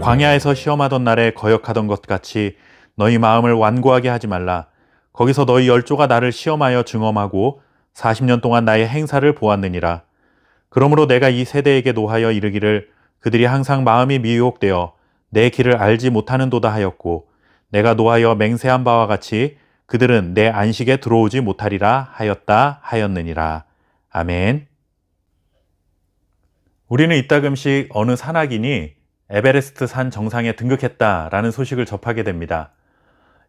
광야에서 시험하던 날에 거역하던 것 같이 너희 마음을 완고하게 하지 말라. 거기서 너희 열조가 나를 시험하여 증험하고 40년 동안 나의 행사를 보았느니라. 그러므로 내가 이 세대에게 노하여 이르기를 그들이 항상 마음이 미혹되어 내 길을 알지 못하는도다 하였고, 내가 노하여 맹세한 바와 같이 그들은 내 안식에 들어오지 못하리라 하였다 하였느니라. 아멘. 우리는 이따금씩 어느 산악인이 에베레스트 산 정상에 등극했다라는 소식을 접하게 됩니다.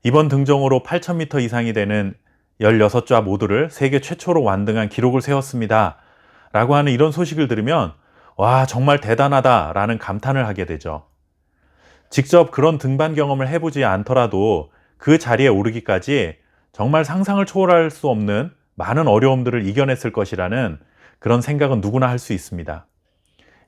이번 등정으로 8,000m 이상이 되는 16좌 모두를 세계 최초로 완등한 기록을 세웠습니다 라고 하는 이런 소식을 들으면 와, 정말 대단하다 라는 감탄을 하게 되죠. 직접 그런 등반 경험을 해보지 않더라도 그 자리에 오르기까지 정말 상상을 초월할 수 없는 많은 어려움들을 이겨냈을 것이라는 그런 생각은 누구나 할 수 있습니다.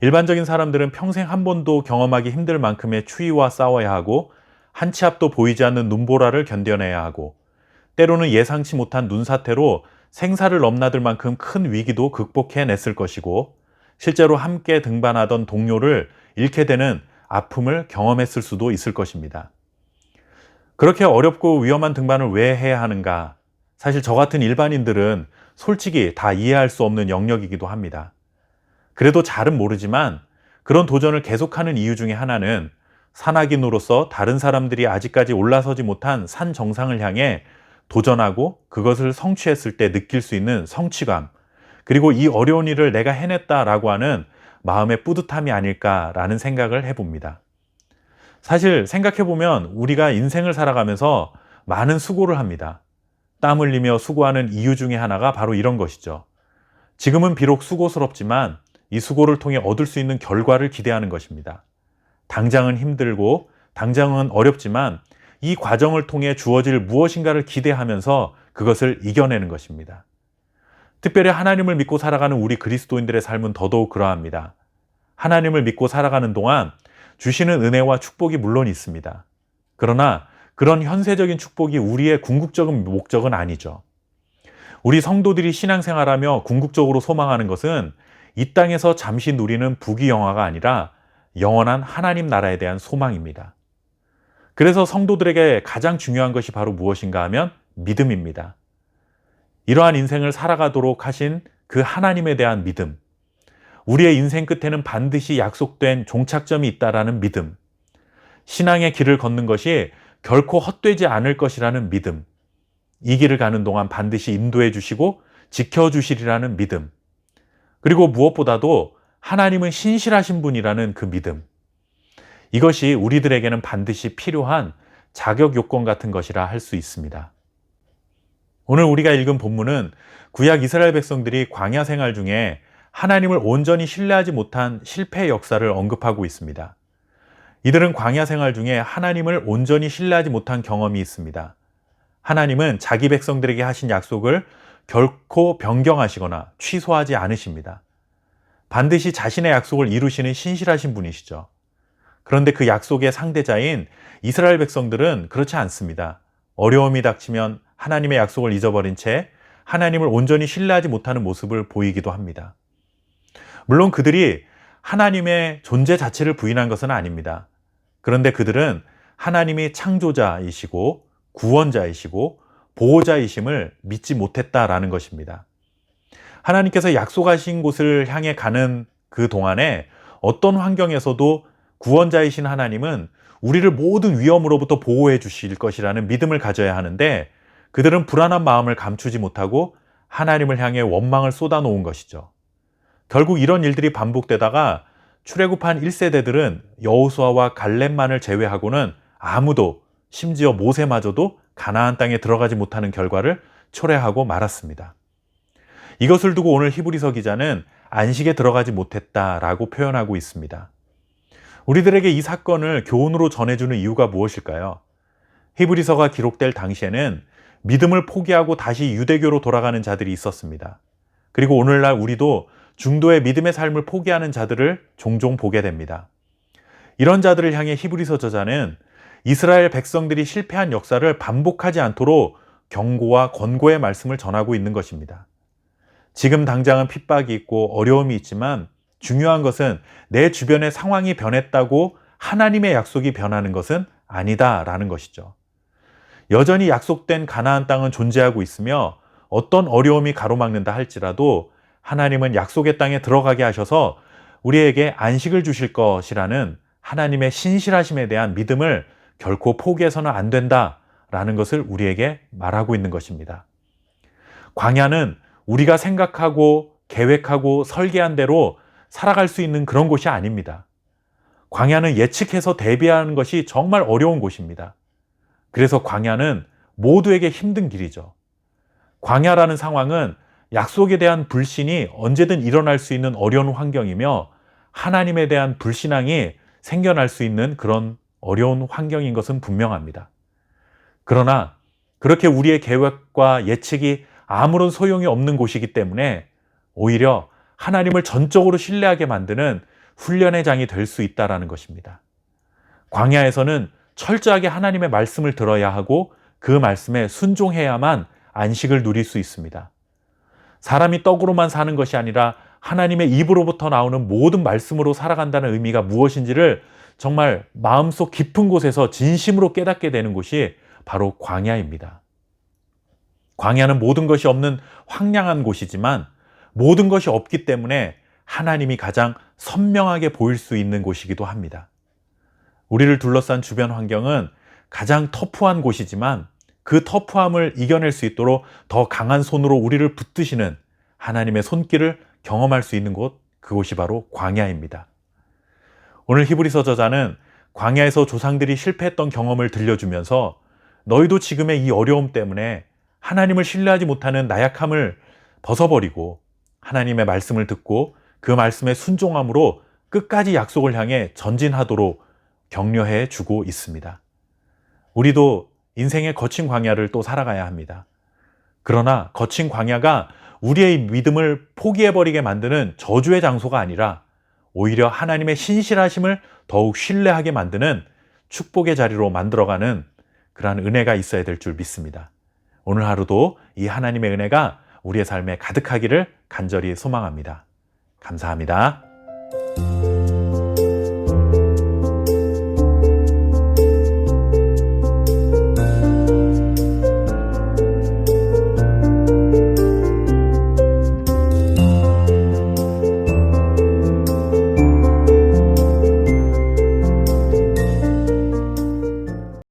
일반적인 사람들은 평생 한 번도 경험하기 힘들 만큼의 추위와 싸워야 하고, 한 치 앞도 보이지 않는 눈보라를 견뎌내야 하고, 때로는 예상치 못한 눈사태로 생사를 넘나들 만큼 큰 위기도 극복해냈을 것이고, 실제로 함께 등반하던 동료를 잃게 되는 아픔을 경험했을 수도 있을 것입니다. 그렇게 어렵고 위험한 등반을 왜 해야 하는가? 사실 저 같은 일반인들은 솔직히 다 이해할 수 없는 영역이기도 합니다. 그래도 잘은 모르지만 그런 도전을 계속하는 이유 중에 하나는 산악인으로서 다른 사람들이 아직까지 올라서지 못한 산 정상을 향해 도전하고 그것을 성취했을 때 느낄 수 있는 성취감, 그리고 이 어려운 일을 내가 해냈다라고 하는 마음의 뿌듯함이 아닐까라는 생각을 해봅니다. 사실 생각해보면 우리가 인생을 살아가면서 많은 수고를 합니다. 땀 흘리며 수고하는 이유 중에 하나가 바로 이런 것이죠. 지금은 비록 수고스럽지만 이 수고를 통해 얻을 수 있는 결과를 기대하는 것입니다. 당장은 힘들고 당장은 어렵지만 이 과정을 통해 주어질 무엇인가를 기대하면서 그것을 이겨내는 것입니다. 특별히 하나님을 믿고 살아가는 우리 그리스도인들의 삶은 더더욱 그러합니다. 하나님을 믿고 살아가는 동안 주시는 은혜와 축복이 물론 있습니다. 그러나 그런 현세적인 축복이 우리의 궁극적인 목적은 아니죠. 우리 성도들이 신앙생활하며 궁극적으로 소망하는 것은 이 땅에서 잠시 누리는 부귀영화가 아니라 영원한 하나님 나라에 대한 소망입니다. 그래서 성도들에게 가장 중요한 것이 바로 무엇인가 하면 믿음입니다. 이러한 인생을 살아가도록 하신 그 하나님에 대한 믿음, 우리의 인생 끝에는 반드시 약속된 종착점이 있다라는 믿음, 신앙의 길을 걷는 것이 결코 헛되지 않을 것이라는 믿음, 이 길을 가는 동안 반드시 인도해 주시고 지켜주시리라는 믿음, 그리고 무엇보다도 하나님은 신실하신 분이라는 그 믿음, 이것이 우리들에게는 반드시 필요한 자격 요건 같은 것이라 할 수 있습니다. 오늘 우리가 읽은 본문은 구약 이스라엘 백성들이 광야 생활 중에 하나님을 온전히 신뢰하지 못한 실패의 역사를 언급하고 있습니다. 이들은 광야 생활 중에 하나님을 온전히 신뢰하지 못한 경험이 있습니다. 하나님은 자기 백성들에게 하신 약속을 결코 변경하시거나 취소하지 않으십니다. 반드시 자신의 약속을 이루시는 신실하신 분이시죠. 그런데 그 약속의 상대자인 이스라엘 백성들은 그렇지 않습니다. 어려움이 닥치면 하나님의 약속을 잊어버린 채 하나님을 온전히 신뢰하지 못하는 모습을 보이기도 합니다. 물론 그들이 하나님의 존재 자체를 부인한 것은 아닙니다. 그런데 그들은 하나님이 창조자이시고 구원자이시고 보호자이심을 믿지 못했다라는 것입니다. 하나님께서 약속하신 곳을 향해 가는 그 동안에 어떤 환경에서도 구원자이신 하나님은 우리를 모든 위험으로부터 보호해 주실 것이라는 믿음을 가져야 하는데, 그들은 불안한 마음을 감추지 못하고 하나님을 향해 원망을 쏟아놓은 것이죠. 결국 이런 일들이 반복되다가 출애굽한 1세대들은 여호수아와 갈렙만을 제외하고는 아무도, 심지어 모세마저도 가나안 땅에 들어가지 못하는 결과를 초래하고 말았습니다. 이것을 두고 오늘 히브리서 기자는 안식에 들어가지 못했다라고 표현하고 있습니다. 우리들에게 이 사건을 교훈으로 전해주는 이유가 무엇일까요? 히브리서가 기록될 당시에는 믿음을 포기하고 다시 유대교로 돌아가는 자들이 있었습니다. 그리고 오늘날 우리도 중도의 믿음의 삶을 포기하는 자들을 종종 보게 됩니다. 이런 자들을 향해 히브리서 저자는 이스라엘 백성들이 실패한 역사를 반복하지 않도록 경고와 권고의 말씀을 전하고 있는 것입니다. 지금 당장은 핍박이 있고 어려움이 있지만 중요한 것은 내 주변의 상황이 변했다고 하나님의 약속이 변하는 것은 아니다라는 것이죠. 여전히 약속된 가나안 땅은 존재하고 있으며 어떤 어려움이 가로막는다 할지라도 하나님은 약속의 땅에 들어가게 하셔서 우리에게 안식을 주실 것이라는 하나님의 신실하심에 대한 믿음을 결코 포기해서는 안 된다라는 것을 우리에게 말하고 있는 것입니다. 광야는 우리가 생각하고 계획하고 설계한 대로 살아갈 수 있는 그런 곳이 아닙니다. 광야는 예측해서 대비하는 것이 정말 어려운 곳입니다. 그래서 광야는 모두에게 힘든 길이죠. 광야라는 상황은 약속에 대한 불신이 언제든 일어날 수 있는 어려운 환경이며 하나님에 대한 불신앙이 생겨날 수 있는 그런 어려운 환경인 것은 분명합니다. 그러나 그렇게 우리의 계획과 예측이 아무런 소용이 없는 곳이기 때문에 오히려 하나님을 전적으로 신뢰하게 만드는 훈련의 장이 될 수 있다는 것입니다. 광야에서는 철저하게 하나님의 말씀을 들어야 하고 그 말씀에 순종해야만 안식을 누릴 수 있습니다. 사람이 떡으로만 사는 것이 아니라 하나님의 입으로부터 나오는 모든 말씀으로 살아간다는 의미가 무엇인지를 정말 마음속 깊은 곳에서 진심으로 깨닫게 되는 곳이 바로 광야입니다. 광야는 모든 것이 없는 황량한 곳이지만 모든 것이 없기 때문에 하나님이 가장 선명하게 보일 수 있는 곳이기도 합니다. 우리를 둘러싼 주변 환경은 가장 터프한 곳이지만 그 터프함을 이겨낼 수 있도록 더 강한 손으로 우리를 붙드시는 하나님의 손길을 경험할 수 있는 곳, 그곳이 바로 광야입니다. 오늘 히브리서 저자는 광야에서 조상들이 실패했던 경험을 들려주면서 너희도 지금의 이 어려움 때문에 하나님을 신뢰하지 못하는 나약함을 벗어버리고 하나님의 말씀을 듣고 그 말씀에 순종함으로 끝까지 약속을 향해 전진하도록 격려해 주고 있습니다. 우리도 인생의 거친 광야를 또 살아가야 합니다. 그러나 거친 광야가 우리의 믿음을 포기해버리게 만드는 저주의 장소가 아니라 오히려 하나님의 신실하심을 더욱 신뢰하게 만드는 축복의 자리로 만들어가는 그러한 은혜가 있어야 될 줄 믿습니다. 오늘 하루도 이 하나님의 은혜가 우리의 삶에 가득하기를 간절히 소망합니다. 감사합니다.